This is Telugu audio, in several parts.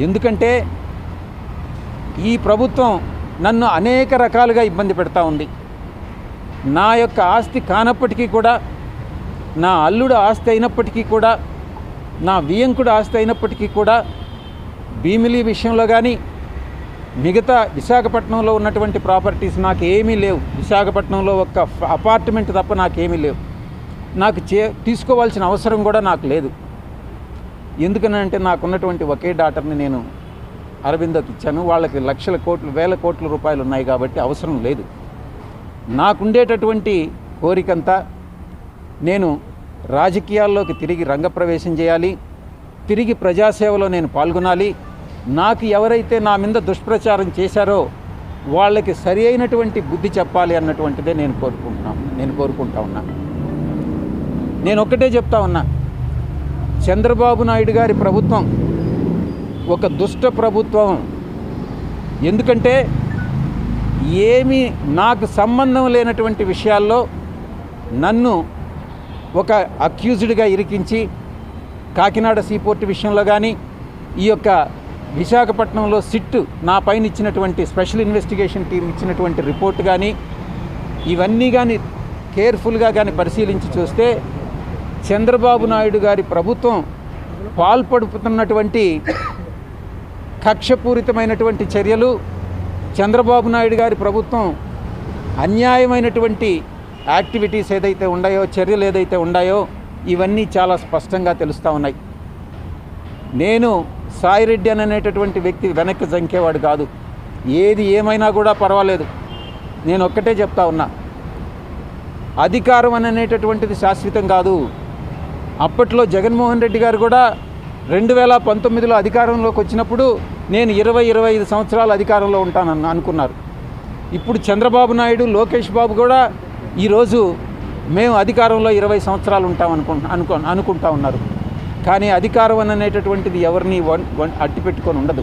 ఎందుకంటే ఈ ప్రభుత్వం నన్ను అనేక రకాలుగా ఇబ్బంది పెడతా ఉంది. నా యొక్క ఆస్తి కానప్పటికీ కూడా, నా అల్లుడు ఆస్తి అయినప్పటికీ కూడా, నా వియంకుడు ఆస్తి అయినప్పటికీ కూడా భీమిలి విషయంలో కానీ మిగతా విశాఖపట్నంలో ఉన్నటువంటి ప్రాపర్టీస్ నాకు ఏమీ లేవు. విశాఖపట్నంలో ఒక్క అపార్ట్మెంట్ తప్ప నాకేమీ లేవు. నాకు తీసుకోవాల్సిన అవసరం కూడా నాకు లేదు. ఎందుకనంటే నాకున్నటువంటి ఒకే డాటర్ని నేను అరవిందోకి ఇచ్చాను. వాళ్ళకి లక్షల కోట్లు వేల కోట్ల రూపాయలు ఉన్నాయి కాబట్టి అవసరం లేదు. నాకుండేటటువంటి కోరికంతా నేను రాజకీయాల్లోకి తిరిగి రంగప్రవేశం చేయాలి, తిరిగి ప్రజాసేవలో నేను పాల్గొనాలి. నాకు ఎవరైతే నా మీద దుష్ప్రచారం చేశారో వాళ్ళకి సరి అయినటువంటి బుద్ధి చెప్పాలి అన్నటువంటిదే నేను కోరుకుంటా ఉన్నా. నేను ఒక్కటే చెప్తా ఉన్నా, చంద్రబాబు నాయుడు గారి ప్రభుత్వం ఒక దుష్ట ప్రభుత్వం. ఎందుకంటే ఏమీ నాకు సంబంధం లేనటువంటి విషయాల్లో నన్ను ఒక అక్యూజ్డ్గా ఇరికించి, కాకినాడ సీపోర్ట్ విషయంలో కానీ, ఈ యొక్క విశాఖపట్నంలో సిట్ నా పైన ఇచ్చినటువంటి స్పెషల్ ఇన్వెస్టిగేషన్ టీం ఇచ్చినటువంటి రిపోర్ట్ కానీ, ఇవన్నీ కానీ కేర్ఫుల్గా కానీ పరిశీలించి చూస్తే చంద్రబాబు నాయుడు గారి ప్రభుత్వం పాల్పడుతున్నటువంటి కక్షపూరితమైనటువంటి చర్యలు, చంద్రబాబు నాయుడు గారి ప్రభుత్వం అన్యాయమైనటువంటి యాక్టివిటీస్ ఏదైతే ఉన్నాయో, చర్యలు ఏదైతే ఉన్నాయో, ఇవన్నీ చాలా స్పష్టంగా తెలుస్తూ ఉన్నాయి. నేను సాయిరెడ్డి అనేటటువంటి వ్యక్తి వెనక్కి జంకేవాడు కాదు. ఏది ఏమైనా కూడా పర్వాలేదు. నేను ఒక్కటే చెప్తా ఉన్నా, అధికారం అనేటటువంటిది శాశ్వతం కాదు. అప్పట్లో జగన్మోహన్ రెడ్డి గారు కూడా 2019లో అధికారంలోకి వచ్చినప్పుడు నేను 20-25 సంవత్సరాలు అధికారంలో ఉంటానని అనుకున్నారు. ఇప్పుడు చంద్రబాబు నాయుడు, లోకేష్ బాబు కూడా ఈరోజు మేము అధికారంలో 20 సంవత్సరాలు ఉంటాం అనుకుంటా ఉన్నారు. కానీ అధికారం అనేటటువంటిది ఎవరిని అట్టిపెట్టుకొని ఉండదు.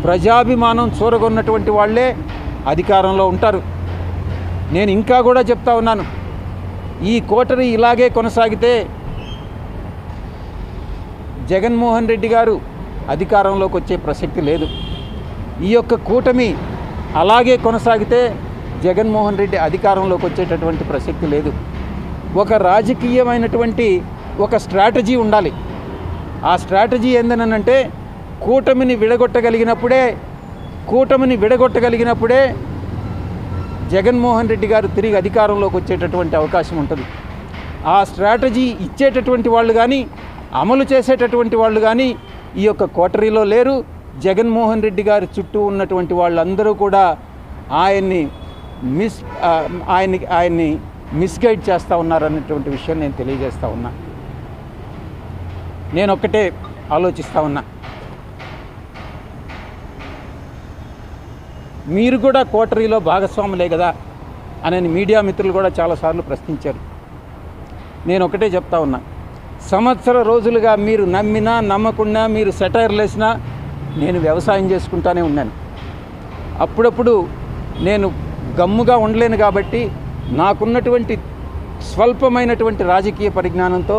ప్రజాభిమానం చూరగొన్నటువంటి వాళ్ళే అధికారంలో ఉంటారు. నేను ఇంకా కూడా చెప్తా ఉన్నాను, ఈ కోటరీ ఇలాగే కొనసాగితే జగన్మోహన్ రెడ్డి గారు అధికారంలోకి వచ్చే ప్రసక్తి లేదు. ఈ యొక్క కూటమి అలాగే కొనసాగితే జగన్మోహన్ రెడ్డి అధికారంలోకి వచ్చేటటువంటి ప్రసక్తి లేదు. ఒక రాజకీయమైనటువంటి ఒక స్ట్రాటజీ ఉండాలి. ఆ స్ట్రాటజీ ఏందనంటే కూటమిని విడగొట్టగలిగినప్పుడే జగన్మోహన్ రెడ్డి గారు తిరిగి అధికారంలోకి వచ్చేటటువంటి అవకాశం ఉంటుంది. ఆ స్ట్రాటజీ ఇచ్చేటటువంటి వాళ్ళు కానీ, అమలు చేసేటటువంటి వాళ్ళు కానీ ఈ యొక్క కోటరీలో లేరు. జగన్మోహన్ రెడ్డి గారి చుట్టూ ఉన్నటువంటి వాళ్ళందరూ కూడా ఆయన్ని మిస్గైడ్ చేస్తూ ఉన్నారనేటువంటి విషయం నేను తెలియజేస్తూ ఉన్నా. నేను ఒక్కటే ఆలోచిస్తూ ఉన్నా, మీరు కూడా కోటరీలో భాగస్వాములే కదా అని మీడియా మిత్రులు కూడా చాలాసార్లు ప్రశ్నించారు. నేను ఒకటే చెప్తా ఉన్నా, సంవత్సర రోజులుగా మీరు నమ్మినా నమ్మకున్నా, మీరు సెటైర్లు వేసినా నేను వ్యవసాయం చేసుకుంటానే ఉన్నాను. అప్పుడప్పుడు నేను గమ్ముగా ఉండలేను కాబట్టి నాకున్నటువంటి స్వల్పమైనటువంటి రాజకీయ పరిజ్ఞానంతో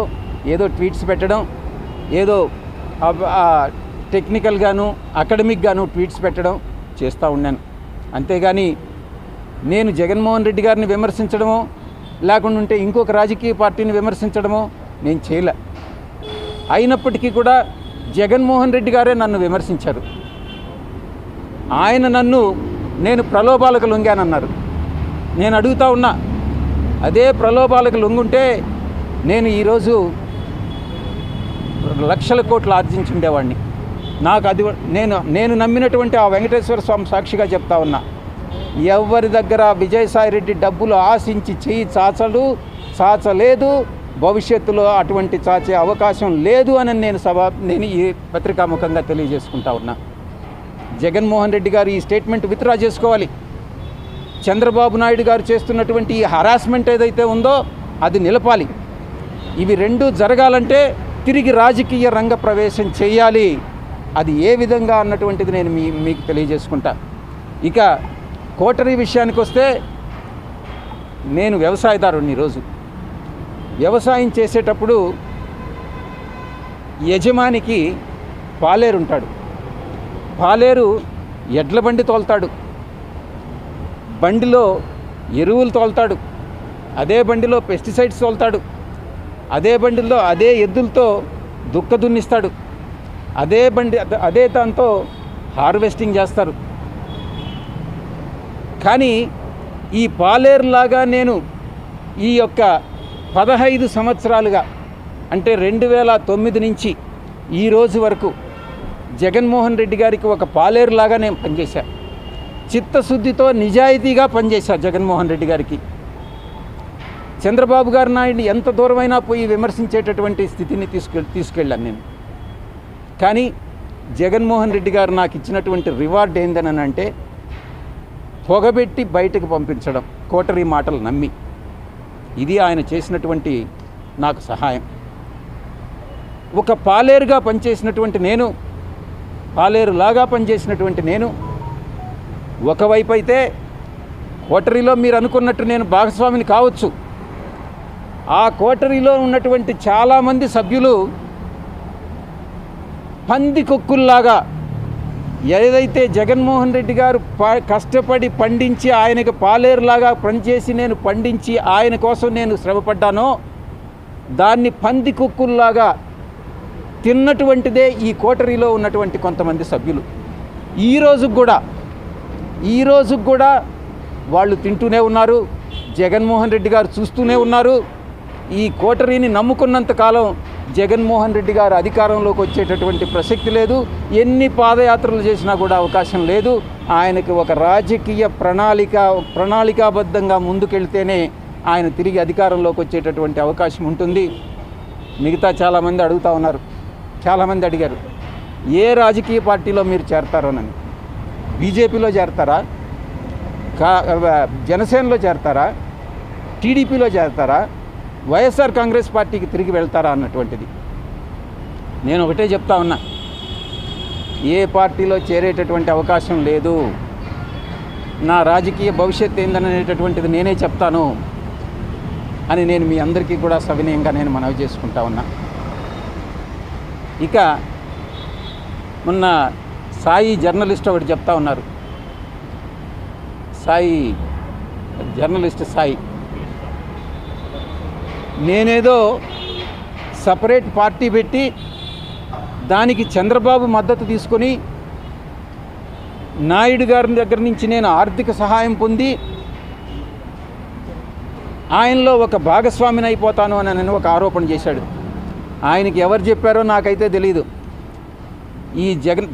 ఏదో ట్వీట్స్ పెట్టడం, ఏదో టెక్నికల్గాను అకాడమిక్గాను ట్వీట్స్ పెట్టడం చేస్తూ ఉన్నాను. అంతేగాని నేను జగన్మోహన్ రెడ్డి గారిని విమర్శించడమో లేకుంటే ఇంకొక రాజకీయ పార్టీని విమర్శించడమో నేను చేయలే. అయినప్పటికీ కూడా జగన్మోహన్ రెడ్డి గారే నన్ను విమర్శించారు. ఆయన నేను ప్రలోభాలకు లొంగానన్నారు. నేను అడుగుతా ఉన్నా, అదే ప్రలోభాలకు లొంగుంటే నేను ఈరోజు లక్షల కోట్లు ఆర్జించుండేవాడిని. నాకు అది నేను నమ్మినటువంటి ఆ వెంకటేశ్వర స్వామి సాక్షిగా చెప్తా ఉన్నా, ఎవరి దగ్గర విజయసాయిరెడ్డి డబ్బులు ఆశించి చెయ్యి చాచలేదు, భవిష్యత్తులో అటువంటి చాచే అవకాశం లేదు అని నేను ఈ పత్రికాముఖంగా తెలియజేసుకుంటా ఉన్నా. జగన్మోహన్ రెడ్డి గారు ఈ స్టేట్మెంట్ విత్డ్రా చేసుకోవాలి. చంద్రబాబు నాయుడు గారు చేస్తున్నటువంటి ఈ హరాస్మెంట్ ఏదైతే ఉందో అది నిలపాలి. ఇవి రెండూ జరగాలంటే తిరిగి రాజకీయ రంగ ప్రవేశం చేయాలి. అది ఏ విధంగా అన్నటువంటిది నేను మీకు తెలియజేసుకుంటా. ఇక కోటరీ విషయానికి వస్తే, నేను వ్యవసాయదారుని. ఈరోజు వ్యవసాయం చేసేటప్పుడు యజమానికి పాలేరు ఉంటాడు. పాలేరు ఎడ్ల బండి తోలుతాడు, బండిలో ఎరువులు తోలుతాడు, అదే బండిలో పెస్టిసైడ్స్ తోలుతాడు, అదే బండిలో అదే ఎద్దులతో దుక్క దున్నిస్తాడు, అదే దాంతో హార్వెస్టింగ్ చేస్తారు. కానీ ఈ పాలేరులాగా నేను ఈ యొక్క 15 సంవత్సరాలుగా అంటే 2009 నుంచి ఈ రోజు వరకు జగన్మోహన్ రెడ్డి గారికి ఒక పాలేరులాగా నేను పనిచేశా. చిత్తశుద్ధితో నిజాయితీగా పనిచేశా జగన్మోహన్ రెడ్డి గారికి. చంద్రబాబు గారు నాయుడిని ఎంత దూరమైనా పోయి విమర్శించేటటువంటి స్థితిని తీసుకెళ్ళాను నేను. కానీ జగన్మోహన్ రెడ్డి గారు నాకు ఇచ్చినటువంటి రివార్డ్ ఏందని అంటే పొగబెట్టి బయటకు పంపించడం, కోటరీ మాటలు నమ్మి. ఇది ఆయన చేసినటువంటి నాకు సహాయం. ఒక పాలేరుగా పనిచేసినటువంటి నేను, పాలేరులాగా పనిచేసినటువంటి నేను, ఒకవైపు అయితే కోటరీలో మీరు అనుకున్నట్టు నేను భాగస్వామిని కావచ్చు, ఆ కోటరీలో ఉన్నటువంటి చాలామంది సభ్యులు పందికొక్కుల్లాగా ఏదైతే జగన్మోహన్ రెడ్డి గారు కష్టపడి పండించి ఆయనకు పాలేరులాగా పనిచేసి నేను పండించి ఆయన కోసం నేను శ్రమపడ్డానో దాన్ని పందికొక్కుల్లాగా తిన్నటువంటిదే ఈ కోటరీలో ఉన్నటువంటి కొంతమంది సభ్యులు. ఈ రోజు కూడా వాళ్ళు తింటూనే ఉన్నారు, జగన్మోహన్ రెడ్డి గారు చూస్తూనే ఉన్నారు. ఈ కోటరీని నమ్ముకున్నంత కాలం జగన్మోహన్ రెడ్డి గారు అధికారంలోకి వచ్చేటటువంటి ప్రసక్తి లేదు. ఎన్ని పాదయాత్రలు చేసినా కూడా అవకాశం లేదు. ఆయనకి ఒక రాజకీయ ప్రణాళికాబద్ధంగా ముందుకెళ్తేనే ఆయన తిరిగి అధికారంలోకి వచ్చేటటువంటి అవకాశం ఉంటుంది. మిగతా చాలామంది అడుగుతూ ఉన్నారు, చాలామంది అడిగారు ఏ రాజకీయ పార్టీలో మీరు చేరతారోనని. బీజేపీలో చేరతారా, జనసేనలో చేరతారా, టీడీపీలో చేరతారా, వైఎస్ఆర్ కాంగ్రెస్ పార్టీకి తిరిగి వెళ్తారా అన్నటువంటిది. నేను ఒకటే చెప్తా ఉన్నా, ఏ పార్టీలో చేరేటటువంటి అవకాశం లేదు. నా రాజకీయ భవిష్యత్తు ఏందనేటటువంటిది నేనే చెప్తాను అని నేను మీ అందరికీ కూడా సవినయంగా నేను మనవి చేసుకుంటా ఉన్నా. ఇక మొన్న సాయి జర్నలిస్ట్ ఒకటి చెప్తా ఉన్నారు, జర్నలిస్ట్ సాయి నేనేదో సపరేట్ పార్టీ పెట్టి దానికి చంద్రబాబు మద్దతు తీసుకొని నాయుడు గారి దగ్గర నుంచి నేను ఆర్థిక సహాయం పొంది ఆయనలో ఒక భాగస్వామిని అయిపోతాను అని నేను ఒక ఆరోపణ చేశాడు. ఆయనకి ఎవరు చెప్పారో నాకైతే తెలీదు. ఈ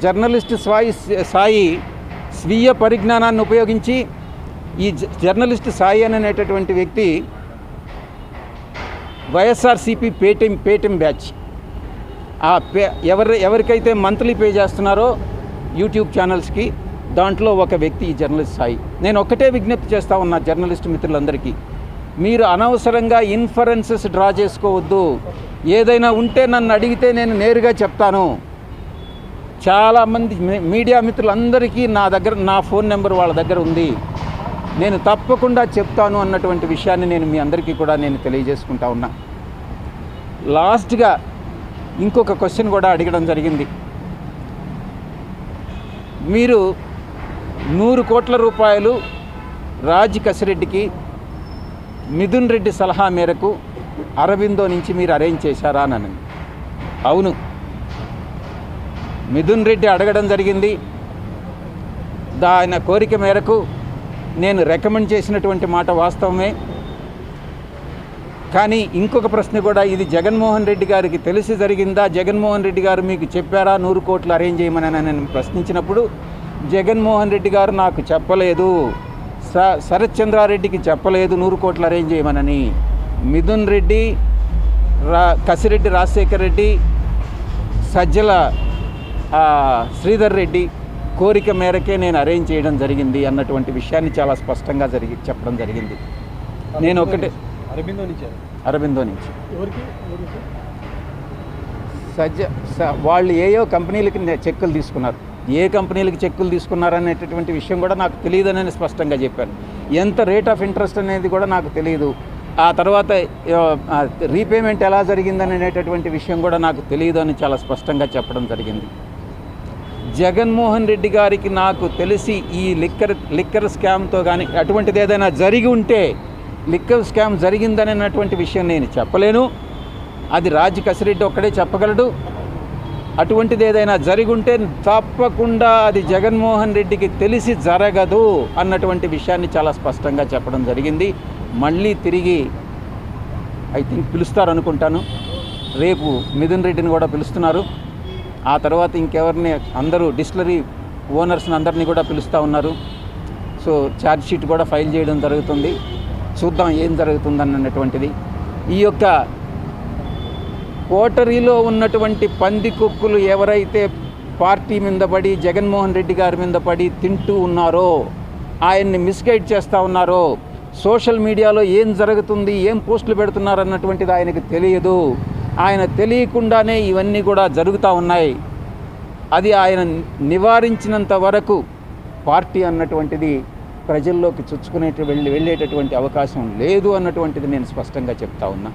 జర్నలిస్ట్ సాయి స్వీయ పరిజ్ఞానాన్ని ఉపయోగించి ఈ జర్నలిస్ట్ సాయి అనేటటువంటి వ్యక్తి వైఎస్ఆర్సీపీ పేటిఎం బ్యాచ్ ఎవరికైతే మంత్లీ పే చేస్తున్నారో యూట్యూబ్ ఛానల్స్కి దాంట్లో ఒక వ్యక్తి ఈ జర్నలిస్ట్ సాయి. నేను ఒక్కటే విజ్ఞప్తి చేస్తూ ఉన్నా జర్నలిస్ట్ మిత్రులందరికీ, మీరు అనవసరంగా ఇన్ఫరెన్సెస్ డ్రా చేసుకోవద్దు. ఏదైనా ఉంటే నన్ను అడిగితే నేను నేరుగా చెప్తాను. చాలామంది మీడియా మిత్రులందరికీ నా ఫోన్ నెంబర్ వాళ్ళ దగ్గర ఉంది, నేను తప్పకుండా చెప్తాను అన్నటువంటి విషయాన్ని నేను మీ అందరికీ కూడా నేను తెలియజేసుకుంటా ఉన్నా. లాస్ట్గా ఇంకొక క్వశ్చన్ కూడా అడగడం జరిగింది. మీరు 100 కోట్ల రూపాయలు రాజ్ కసిరెడ్డికి మిథున్ రెడ్డి సలహా మేరకు అరబిందో నుంచి మీరు అరేంజ్ చేశారా అని. అవును, మిథున్ రెడ్డి అడగడం జరిగింది. ఆయన కోరిక మేరకు నేను రికమెండ్ చేసినటువంటి మాట వాస్తవమే. కానీ ఇంకొక ప్రశ్న కూడా, ఇది జగన్మోహన్ రెడ్డి గారికి తెలిసి జరిగిందా, జగన్మోహన్ రెడ్డి గారు మీకు చెప్పారా 100 కోట్లు అరేంజ్ చేయమని నేను ప్రశ్నించినప్పుడు జగన్మోహన్ రెడ్డి గారు నాకు చెప్పలేదు, శరత్ చంద్రారెడ్డికి చెప్పలేదు 100 కోట్లు అరేంజ్ చేయమనని. మిథున్ రెడ్డి, కసిరెడ్డి రాజశేఖర్ రెడ్డి, సజ్జల శ్రీధర్ రెడ్డి కోరిక మేరకే నేను అరేంజ్ చేయడం జరిగింది అన్నటువంటి విషయాన్ని చాలా స్పష్టంగా చెప్పడం జరిగింది. నేను ఒకటే అరబిందో నుంచి వాళ్ళు ఏయో కంపెనీలకి చెక్కులు తీసుకున్నారు. ఏ కంపెనీలకి చెక్కులు తీసుకున్నారనేటటువంటి విషయం కూడా నాకు తెలియదని స్పష్టంగా చెప్పాను. ఎంత రేట్ ఆఫ్ ఇంట్రెస్ట్ అనేది కూడా నాకు తెలియదు. ఆ తర్వాత రీపేమెంట్ ఎలా జరిగిందనేటటువంటి విషయం కూడా నాకు తెలియదు అని చాలా స్పష్టంగా చెప్పడం జరిగింది. జగన్మోహన్ రెడ్డి గారికి నాకు తెలిసి ఈ లిక్కర్ స్కామ్తో కానీ అటువంటిది ఏదైనా జరిగి ఉంటే, లిక్కర్ స్కామ్ జరిగిందనేటువంటి విషయం నేను చెప్పలేను, అది రాజ్ కసిరెడ్డి ఒక్కడే చెప్పగలడు. అటువంటిది ఏదైనా జరిగి ఉంటే తప్పకుండా అది జగన్మోహన్ రెడ్డికి తెలిసి జరగదు అన్నటువంటి విషయాన్ని చాలా స్పష్టంగా చెప్పడం జరిగింది. మళ్ళీ తిరిగి ఐ థింక్ పిలుస్తారు అనుకుంటాను. రేపు మిథున్ రెడ్డిని కూడా పిలుస్తున్నారు. ఆ తర్వాత ఇంకెవరిని అందరూ డిస్టిలరీ ఓనర్స్ని అందరినీ కూడా పిలుస్తూ ఉన్నారు. సో ఛార్జ్ షీట్ కూడా ఫైల్ చేయడం జరుగుతుంది. చూద్దాం ఏం జరుగుతుందన్నటువంటిది. ఈ యొక్క కోటరీలో ఉన్నటువంటి పందికొక్కులు ఎవరైతే పార్టీ మీద పడి జగన్మోహన్ రెడ్డి గారి మీద పడి తింటూ ఉన్నారో, ఆయన్ని మిస్గైడ్ చేస్తూ ఉన్నారో, సోషల్ మీడియాలో ఏం జరుగుతుంది, ఏం పోస్టులు పెడుతున్నారు అన్నటువంటిది ఆయనకు తెలియదు. ఆయన తెలియకుండానే ఇవన్నీ కూడా జరుగుతూ ఉన్నాయి. అది ఆయన నివారించినంత వరకు పార్టీ అన్నటువంటిది ప్రజల్లోకి చొచ్చుకునే వెళ్ళేటటువంటి అవకాశం లేదు అన్నటువంటిది నేను స్పష్టంగా చెప్తా ఉన్నా.